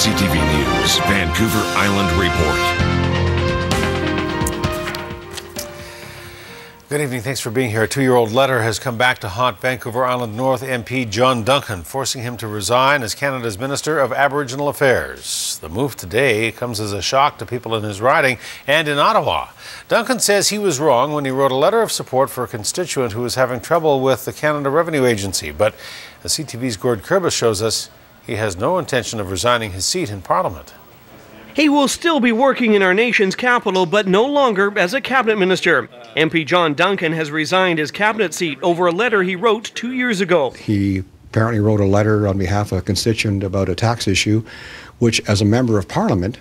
CTV News, Vancouver Island Report. Good evening. Thanks for being here. A 2-year-old letter has come back to haunt Vancouver Island North MP John Duncan, forcing him to resign as Canada's Minister of Aboriginal Affairs. The move today comes as a shock to people in his riding and in Ottawa. Duncan says he was wrong when he wrote a letter of support for a constituent who was having trouble with the Canada Revenue Agency. But as CTV's Gord Kurbis shows us, he has no intention of resigning his seat in Parliament. He will still be working in our nation's capital, but no longer as a cabinet minister. MP John Duncan has resigned his cabinet seat over a letter he wrote 2 years ago. He apparently wrote a letter on behalf of a constituent about a tax issue, which as a member of Parliament,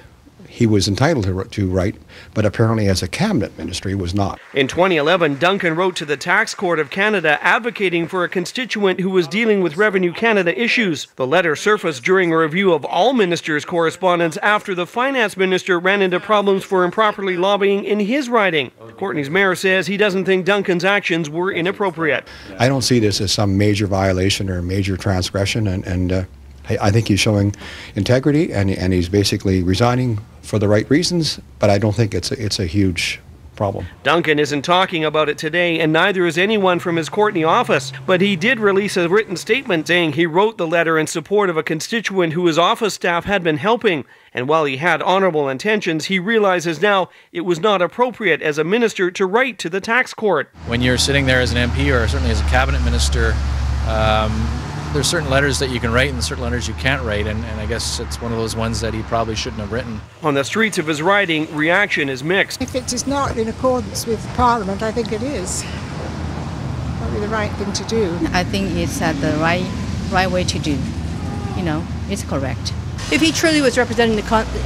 he was entitled to write, but apparently as a cabinet minister he was not. In 2011, Duncan wrote to the Tax Court of Canada advocating for a constituent who was dealing with Revenue Canada issues. The letter surfaced during a review of all ministers' correspondence after the Finance Minister ran into problems for improperly lobbying in his riding. Courtenay's mayor says he doesn't think Duncan's actions were inappropriate. I don't see this as some major violation or major transgression, and I think he's showing integrity, and he's basically resigning for the right reasons, but I don't think it's a huge problem. Duncan isn't talking about it today, and neither is anyone from his Courtenay office, but he did release a written statement saying he wrote the letter in support of a constituent who his office staff had been helping, and while he had honourable intentions, he realizes now it was not appropriate as a minister to write to the tax court. When you're sitting there as an MP or certainly as a cabinet minister, there's certain letters that you can write and certain letters you can't write, and I guess it's one of those ones that he probably shouldn't have written. On the streets of his riding, reaction is mixed. If it is not in accordance with Parliament, I think it is probably the right thing to do. I think it's the right way to do. You know, it's correct. If he truly was representing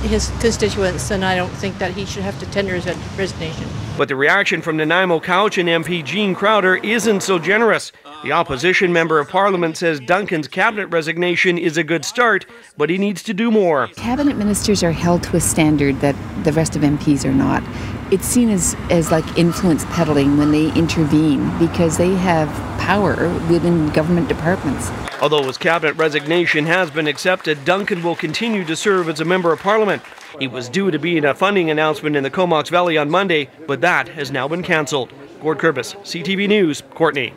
his constituents, then I don't think that he should have to tender his resignation. But the reaction from Nanaimo Cowichan MP Jean Crowder isn't so generous. The opposition member of Parliament says Duncan's cabinet resignation is a good start, but he needs to do more. Cabinet ministers are held to a standard that the rest of MPs are not. It's seen as like influence peddling when they intervene because they have power within government departments. Although his cabinet resignation has been accepted, Duncan will continue to serve as a member of Parliament. He was due to be in a funding announcement in the Comox Valley on Monday, but that has now been cancelled. Gord Kurbis, CTV News, Courtenay.